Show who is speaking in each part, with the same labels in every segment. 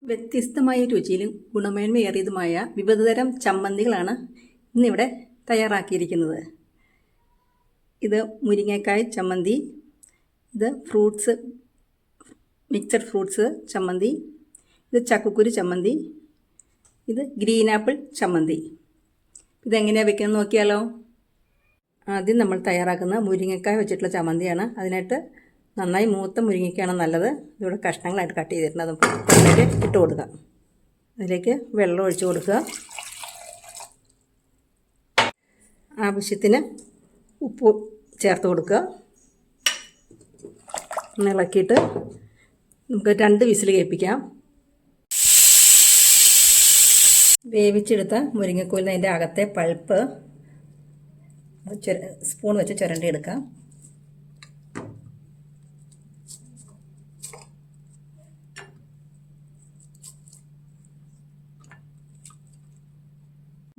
Speaker 1: വ്യത്യസ്തമായ രുചിയിലും ഗുണമേന്മയേറിയതുമായ വിവിധതരം ചമ്മന്തികളാണ് ഇന്നിവിടെ തയ്യാറാക്കിയിരിക്കുന്നത്. ഇത് മുരിങ്ങക്കായ് ചമ്മന്തി, ഇത് മിക്സഡ് ഫ്രൂട്ട്സ് ചമ്മന്തി, ഇത് ചക്കക്കുരു ചമ്മന്തി, ഇത് ഗ്രീൻ ആപ്പിൾ ചമ്മന്തി. ഇതെങ്ങനെയാണ് വെക്കുന്നത് നോക്കിയാലോ. ആദ്യം നമ്മൾ തയ്യാറാക്കുന്ന മുരിങ്ങക്കായ വെച്ചിട്ടുള്ള ചമ്മന്തിയാണ്. അതിനായിട്ട് നന്നായി മൂത്ത മുരിങ്ങയ്ക്കാണ് നല്ലത്. ഇതിവിടെ കഷ്ണങ്ങളായിട്ട് കട്ട് ചെയ്തിട്ടുണ്ട്. അത് അതിലേക്ക് ഇട്ട് കൊടുക്കാം. അതിലേക്ക് വെള്ളം ഒഴിച്ച് കൊടുക്കുക. ആവശ്യത്തിന് ഉപ്പ് ചേർത്ത് കൊടുക്കുക. ഒന്ന് ഇളക്കിയിട്ട് നമുക്ക് 2 വിസിൽ കേൾപ്പിക്കാം. വേവിച്ചെടുത്ത മുരിങ്ങക്കോലിന് അതിൻ്റെ അകത്തെ പൾപ്പ് സ്പൂൺ വെച്ച് ചുരണ്ടി എടുക്കാം.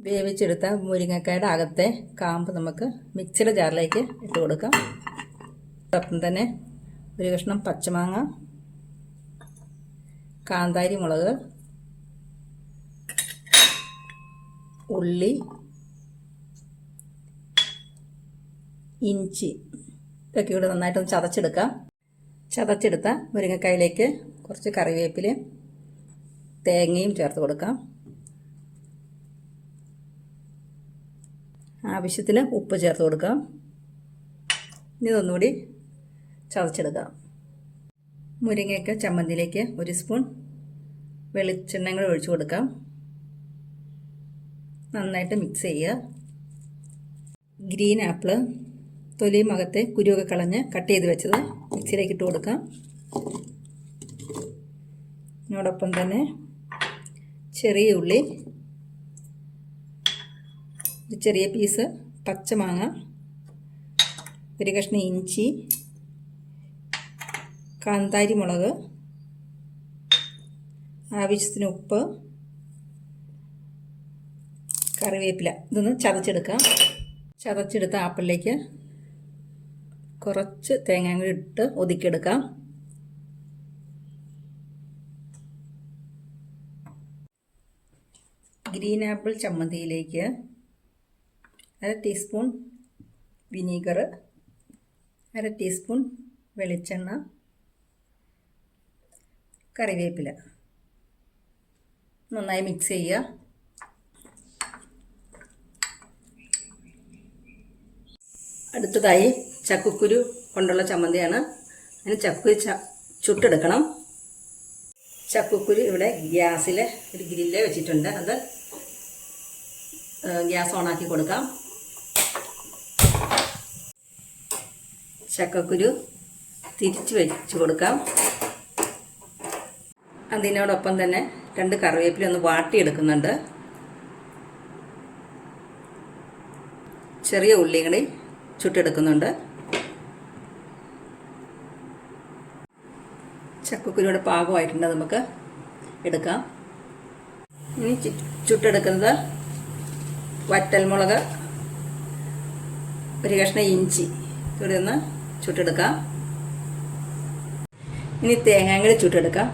Speaker 1: വേവിച്ചെടുത്ത മുരിങ്ങക്കായുടെ അകത്തെ കാമ്പ് നമുക്ക് മിക്സിയുടെ ജാറിലേക്ക് ഇട്ട് കൊടുക്കാം. അതോടൊപ്പം തന്നെ ഒരു കഷ്ണം പച്ചമാങ്ങ, കാന്താരി മുളക്, ഉള്ളി, ഇഞ്ചി ഇതൊക്കെ ഇവിടെ നന്നായിട്ടൊന്ന് ചതച്ചെടുക്കാം. ചതച്ചെടുത്ത മുരിങ്ങക്കായിലേക്ക് കുറച്ച് കറിവേപ്പിലയും തേങ്ങയും ചേർത്ത് കൊടുക്കാം. ആവശ്യത്തിന് ഉപ്പ് ചേർത്ത് കൊടുക്കാം. ഇനി ഇതൊന്നുകൂടി ചതച്ചെടുക്കാം. മുരിങ്ങയ്ക്ക ചമ്മന്തിയിലേക്ക് 1 സ്പൂൺ വെളിച്ചെണ്ണ കൂടി ഒഴിച്ചു കൊടുക്കാം. നന്നായിട്ട് മിക്സ് ചെയ്യുക. ഗ്രീൻ ആപ്പിൾ തൊലിയും അകത്തെ കുരുവൊക്കെ കളഞ്ഞ് കട്ട് ചെയ്ത് വെച്ചത് മിക്സിയിലേക്ക് ഇട്ട് കൊടുക്കാം. ഇതിനോടൊപ്പം തന്നെ ചെറിയ ഉള്ളി, ഒരു ചെറിയ പീസ് പച്ചമാങ്ങ, ഒരു കഷ്ണം ഇഞ്ചി, കാന്താരി മുളക്, ആവശ്യത്തിന് ഉപ്പ്, കറിവേപ്പില. ഇതൊന്ന് ചതച്ചെടുക്കാം. ചതച്ചെടുത്ത ആപ്പിളിലേക്ക് കുറച്ച് തേങ്ങ കൂടി ഇട്ട് ഒതുക്കിയെടുക്കാം. ഗ്രീൻ ആപ്പിൾ ചമ്മന്തിയിലേക്ക് 1/2 ടീസ്പൂൺ വിനീഗർ, 1/2 ടീസ്പൂൺ വെളിച്ചെണ്ണ, കറിവേപ്പില നന്നായി മിക്സ് ചെയ്യുക. അടുത്തതായി ചക്കക്കുരു കൊണ്ടുള്ള ചമ്മന്തിയാണ്. അതിന് ചക്കക്കുരു ചുട്ടെടുക്കണം. ചക്കക്കുരു ഇവിടെ ഗ്യാസിൽ ഒരു ഗ്രില്ല് വെച്ചിട്ടുണ്ട്. അത് ഗ്യാസ് ഓണാക്കി കൊടുക്കാം. ചക്കക്കുരു തിരിച്ച് വെച്ച് കൊടുക്കാം. അതിനോടൊപ്പം തന്നെ 2 കറിവേപ്പില ഒന്ന് വാട്ടിയെടുക്കുന്നുണ്ട്. ചെറിയ ഉള്ളി കൂടി ചുട്ടെടുക്കുന്നുണ്ട്. ചക്കക്കുരുവിടെ പാകമായിട്ടുണ്ട്. നമുക്ക് എടുക്കാം. ഇനി ചുട്ടെടുക്കുന്നത് വറ്റൽമുളക്, ഒരു കഷ്ണം ഇഞ്ചി ഇവിടെ ഒന്ന് ചുട്ടെടുക്കാം. ഇനി തേങ്ങാങ്കൂടി ചുട്ടെടുക്കാം.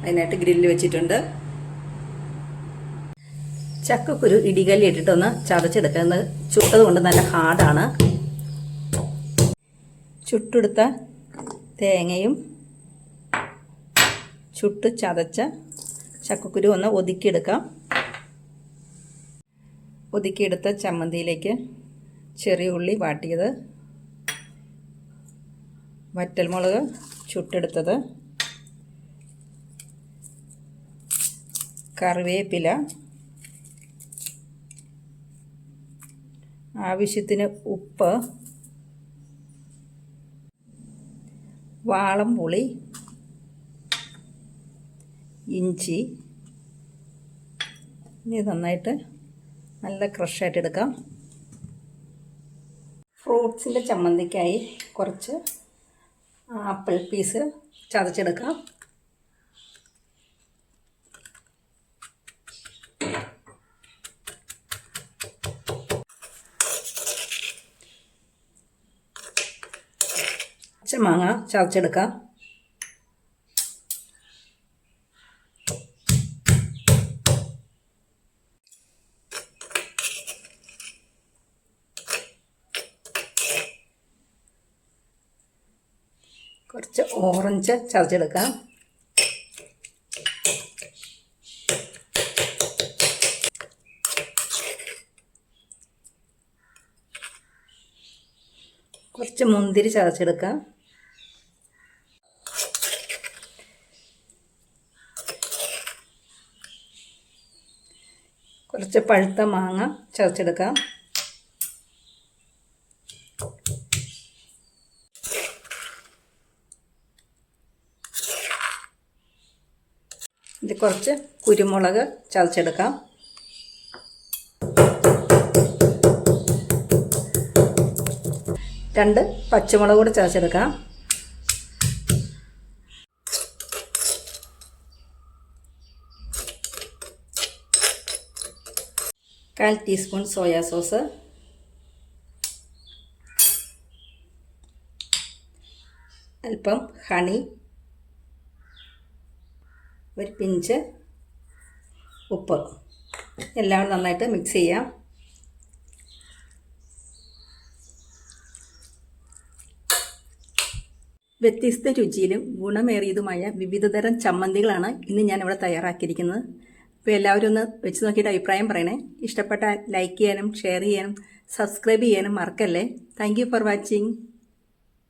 Speaker 1: അതിനായിട്ട് ഗ്രില്ല് വെച്ചിട്ടുണ്ട്. ചക്കക്കുരു ഇടികല്ലിൽ ഇട്ടിട്ടൊന്ന് ചതച്ചെടുക്കുന്നത്. ചുട്ടത് കൊണ്ട് നല്ല ഹാർഡാണ്. ചുട്ടെടുത്ത തേങ്ങയും ചുട്ട് ചതച്ച ചക്കക്കുരു ഒന്ന് ഒതുക്കിയെടുക്കാം. ഒതുക്കിയെടുത്ത ചമ്മന്തിയിലേക്ക് ചെറിയ ഉള്ളി വാട്ടിയത്, വറ്റൽമുളക് ചുട്ടെടുത്തത്, കറിവേപ്പില, ആവശ്യത്തിന് ഉപ്പ്, വാളംപുളി, ഇഞ്ചി. ഇനി നന്നായിട്ട് നല്ല ക്രഷായിട്ട് എടുക്കാം. ഫ്രൂട്ട്സിൻ്റെ ചമ്മന്തിക്കായി കുറച്ച് ആപ്പിൾ പീസ് ചതച്ചെടുക്കാം. പച്ചമാങ്ങ ചതച്ചെടുക്കാം. കുറച്ച് ഓറഞ്ച് ചതച്ചെടുക്കാം. കുറച്ച് മുന്തിരി ചതച്ചെടുക്കാം. കുറച്ച് പഴുത്ത മാങ്ങ ചതച്ചെടുക്കാം. ഇത് കുറച്ച് കുരുമുളക് ചതച്ചെടുക്കാം. രണ്ട് പച്ചമുളക് കൂടി ചതച്ചെടുക്കാം. കാൽ ടീസ്പൂൺ സോയാ സോസ്, അല്പം ഹണി, ഒരു പിഞ്ച് ഉപ്പ്, എല്ലാം നന്നായിട്ട് മിക്സ് ചെയ്യാം. വ്യത്യസ്ത രുചിയിലും ഗുണമേറിയതുമായ വിവിധതരം ചമ്മന്തികളാണ് ഇന്ന് ഞാനിവിടെ തയ്യാറാക്കിയിരിക്കുന്നത്. അപ്പോൾ എല്ലാവരും ഒന്ന് വെച്ച് നോക്കിയിട്ട് അഭിപ്രായം പറയണേ. ഇഷ്ടപ്പെട്ടാൽ ലൈക്ക് ചെയ്യാനും ഷെയർ ചെയ്യാനും സബ്സ്ക്രൈബ് ചെയ്യാനും മറക്കല്ലേ. Thank you for watching.